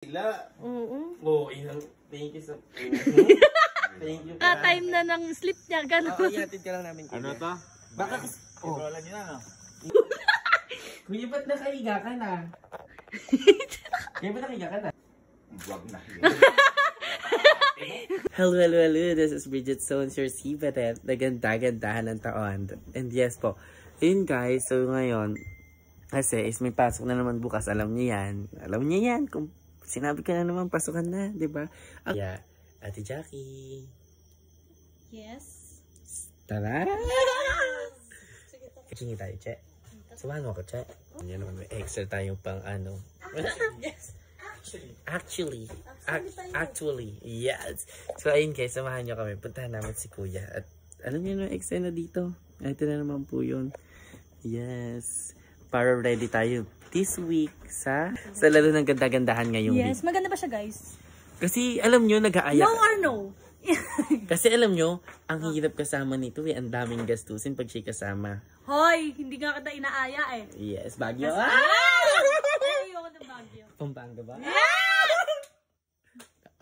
Sila. Oo. Oo, thank you so thank you. Time na ng sleep niya, gano'n. Oo, ihatid ka lang namin. Ano to? Baka kasi... Oh. Ibawalan nyo na, no? Kuya, ba't nakahiga ka na? Kuya, ba't nakahiga ka na? Vlog na. Hello. This is Bridget Sones, your Sibaret. Naganda-gandahan ng taon. And yes po. Ayun guys, so ngayon, kasi is may pasok na naman bukas. Alam niyo yan. Alam niyo yan. Kung sinabi ka na naman, pasukan na. Diba? Yeah. Ate Jackie. Yes. Tara! Kakingi tayo, Che. Samahan mo ako, Che. Yan naman, may extra tayong pang ano. Yes. Actually, yes. So, ayun guys, samahan nyo kami. Puntahan namin si Kuya. At alam niyo na extra na dito. Ito na naman po yun. Yes. Para ready tayo this week sa lalo ng ganda-gandahan ngayong week. Yes, maganda ba siya, guys? Kasi alam nyo, nag-aaya. No or no? Kasi alam nyo, ang hirap kasama nito eh. Ang daming gastusin pag siya kasama. Hoy, hindi nga kita inaaya eh. Yes, Baguio. Ayoko ng Baguio. Pampanga ba?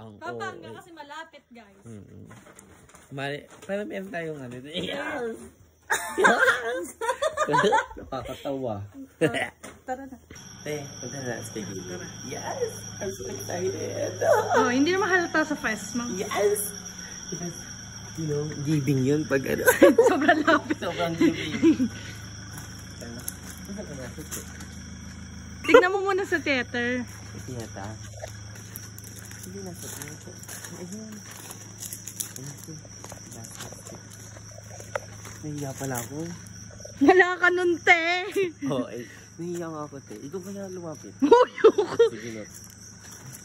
Ang Pampanga kasi malapit, guys. Para meron tayong ano. Yes! Nakakatawa. Tara na. Punta na sa Taguig. Yes! I'm so excited. Oh, hindi na mahalata sa fest, ma'am. Yes! Because, you know, giving yun pag ano. Sobrang lapit. Sobrang giving. Tignan mo muna sa theater. Ito yata. Hindi na sa theater. Ayan. Nahiya pala ako. Wala ka nun, te. Oo, nahiya nga ako, te. Ikaw kaya lumapit. Ayoko. Sige, no.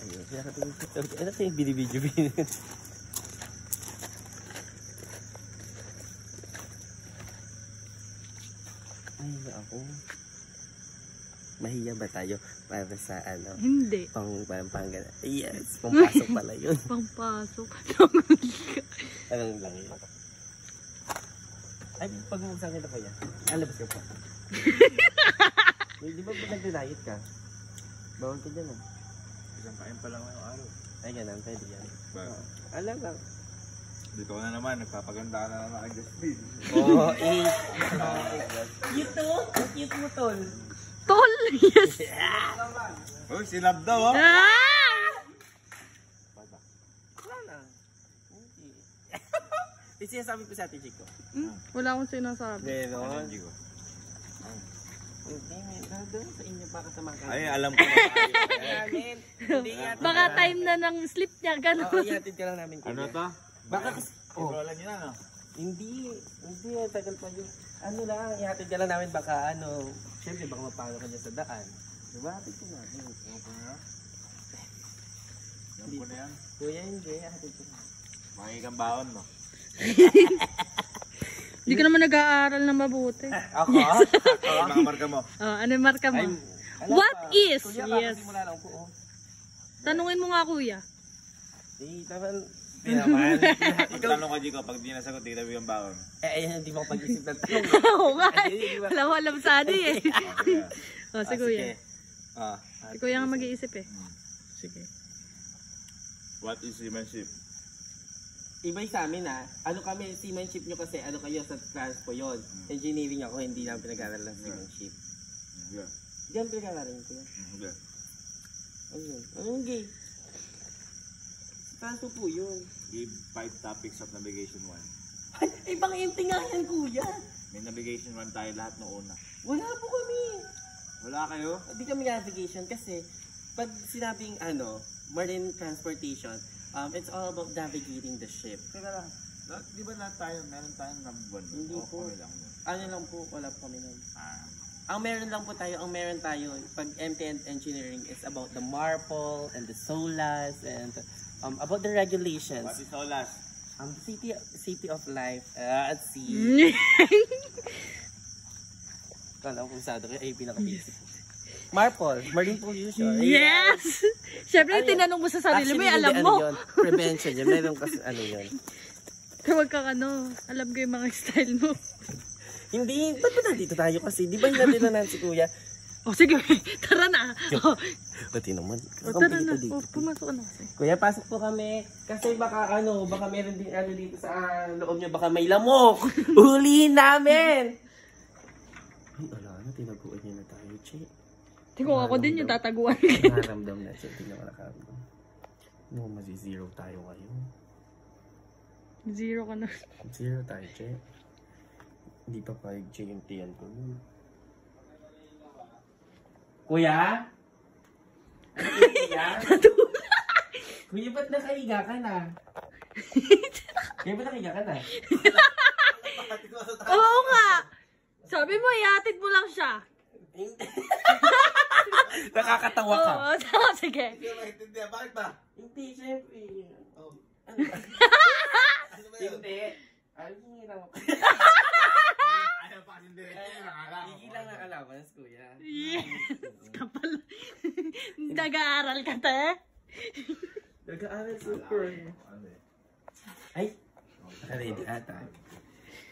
Ayun, kaya katingin sa theater. Ano sa'yo binibidyo? Nahiya ako. Mahiya ba tayo para sa ano? Hindi. Parang yes, pampasok pala yun. Pampasok. Anong lang yun? Ay, pag bumagsak kita kuya, alabas ka pa. Di ba pag nag-diet ka? Bawal ka dyan ah. Isang kain pa lang ngayong araw. Ay, ganun, pwede yan. Bakit? Alam lang. Dito na naman, nagpapaganda na naman ang Justin. Oo, cute to? Cute mo, tol. Tol, yes. Uy, sinab daw, oh! Wala na. Hindi. Sinasabi ko sa atin, Chico. Wala akong sinasabi. Meron. Hindi ko. Hindi, meron. Doon sa inyo para sa mga Ay, alam ko na. namin. Hindi nga. Baka time na ng sleep niya, gano'n. Oo, ihatid ka lang namin. Ano to? Baka kasi... Ibawalan nyo na, no? Hindi, tagal pa yun. Ano lang, ihatid ka lang namin baka ano, syempre baka mapano ka dyan sa daan. Diba, hatid ka namin. Yung ko na. Yung ko na yan. Kuya, hindi, hatid ka namin. Makikang baon, no? Hindi ka naman nag-aaral na mabuti. Ako? Ay, mga marka mo. Oh, ano yung marka mo? What is? Kuya, Yes. yes. Mula lang po, oh. Tanungin mo nga, kuya. Taman. Hindi naman. Tanong ka, Jico, pag di nasagot, di tabi ang baon. Hindi mo pag-isip ng tanong. Oo nga. Alam mo, alam sa eh. Oh, si kuya. Si kuya nga mag-iisip eh. Sige. What is seamanship? Iba'y sa amin ano kami, seamanship nyo kasi ano kayo sa class po yun. Engineering ako, hindi lang pinag-aral ng seamanship. Yeah. Hindi lang pinag-aral ko yan. Yeah. Ano yun? Anong gay? Kanto po yun. Give 5 topics of navigation 1. Ay, ibang empty nga yan, kuya. May navigation 1 tayo lahat noong una. Wala po kami. Wala kayo? Hindi kami navigation kasi pag sinabing marine transportation, it's all about navigating the ship. Teka lang. Di ba lahat tayo, meron tayong nabubuan? Hindi po. Kami lang yun. Ano lang po, wala po kami nun. Ang meron tayo, pag MT engineering is about the MARPOL and the SOLAS and about the regulations. What is SOLAS? City of Life at sea. Kala ko usado ko, pinaka-basic. MARPOL, Marine Pollution. Yes! Siyempre, tinanong mo sa sarili mo, alam mo. Yun, prevention yun. Meron kasi yun. Huwag kang alam ko yung mga style mo. Hindi, ba't ba nandito tayo kasi? Di ba hindi natin na si kuya? O sige, tara na. O, Pati naman. tara na. O, pumasok ka na. Kuya, pasok po kami. Kasi baka baka meron din dito sa loob niya. Baka may lamok. Ulihin namin. Ay, ala na. Tinaguan niya na tayo, Che. Tingko ako din yung tataguan. Nakaramdam na, Che. Tingnan ko nakaramdam. No, masi-zero tayo ngayon. 0 ka na. 0 tayo, Che. Hindi pa 5G yung tiyan ko. Kuya? Kuya? Kuya, ba't nakahiga ka na? Kuya, ba't nakahiga ka na? Oo nga. Sabi mo, ihatid mo lang siya. Nakakatawa ka. Oo, sige. Hindi ko maintindihan. Bakit ba? Hindi, syempre. Hindi. Ay, hingilang ako. Ayaw pa kasi diretso. Nakakalaman. Higilang nakalaman, kuya. Yes. Kapal. Nag-aaral ka, te? Nag-aaral super. Ano eh? Ay, naka-ready ata.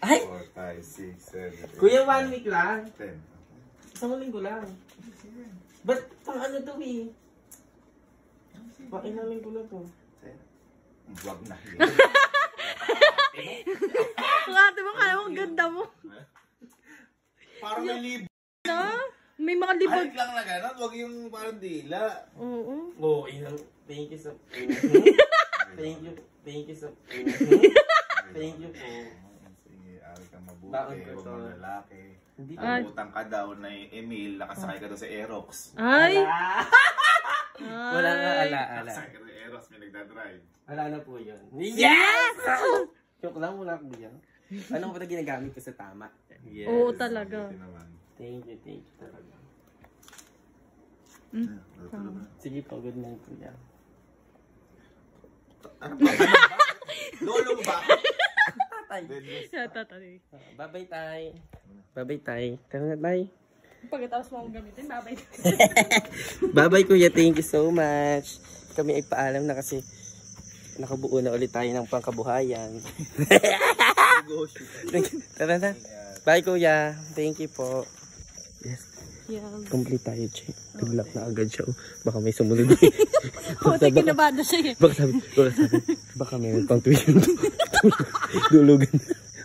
Ay! 4, 5, 6, 7, 8, Kuya, 1 week lang. 10. Isang linggo lang. Ba't pang ano to eh? Pang ilang linggo lang to. Vlog na. Ate mo, kaya mo, ang ganda mo. Parang may libo. No? May mga libag. Halik lang na gano'n. Huwag yung parang dila. Oo. Oo, ilang. Thank you so Thank you. Thank you so Thank you po. Sige, aral kang mabuti. Baon ko Huwag to. mong lalaki. Hindi ko. Nagutang ka daw na Emil. Nakasakay ka daw sa Aerox. Ay! Wala nga ala-ala. Nakasakay ka sa Aerox. May nagdadrive. Wala na po yun. Yes! Joke lang, wala ko yan. Ano ba na ginagamit ko sa tama? Yes. Oo, talaga. Buti naman. Thank you talaga. Ano Sige po, good night kuya. ba? Lolo mo ba? Tatay. Siya, tatay. Bye-bye, tay. Bye-bye, tay. Tara na, tay. Pagkatapos mo akong gamitin, babay. Bye-bye, kuya. Thank you so much. Kami ay paalam na kasi nakabuo na ulit tayo ng pangkabuhayan. Tara na. Bye, kuya. Thank you po. Yes. Yeah. Complete tayo, Che. Good luck na agad siya. Oh. Baka may sumunod. Puti, kinabada siya eh. Baka meron pang tuwing dulugan.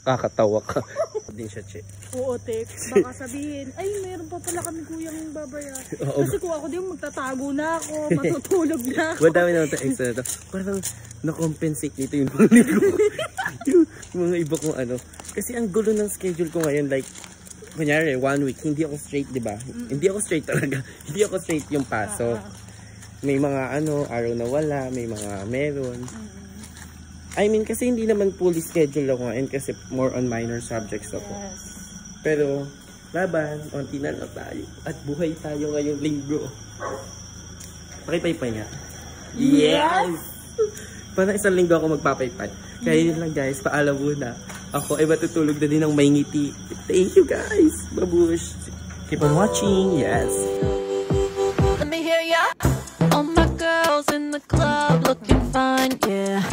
Kakatawa ka. Din siya, Che. Oo, te. Baka sabihin, ay, meron pa pala kami kuyang babayan. Kasi kung ako din, magtatago na ako, matutulog na ako. Madami naman ito extra na ito. Parang na-compensate nito yung pangli ko. Yung mga iba kong ano. Kasi ang gulo ng schedule ko ngayon, like, kunyari, 1 week, hindi ako straight, di ba? Hindi ako straight talaga. Hindi ako straight yung pasok. May mga ano, araw na wala, may mga meron. I mean, kasi hindi naman fully schedule ako ngayon kasi more on minor subjects ako. Yes. Pero, laban, onti na lang tayo. At buhay tayo ngayong linggo. Pakipaypay nga. Yes! Parang isang linggo ako magpapaypay. Kaya yun lang guys, paalam muna. Ako ay matutulog na din ng may ngiti. Thank you guys! Babush! Keep on watching! Yes! Let me hear ya. All my girls in the club looking fine, yeah.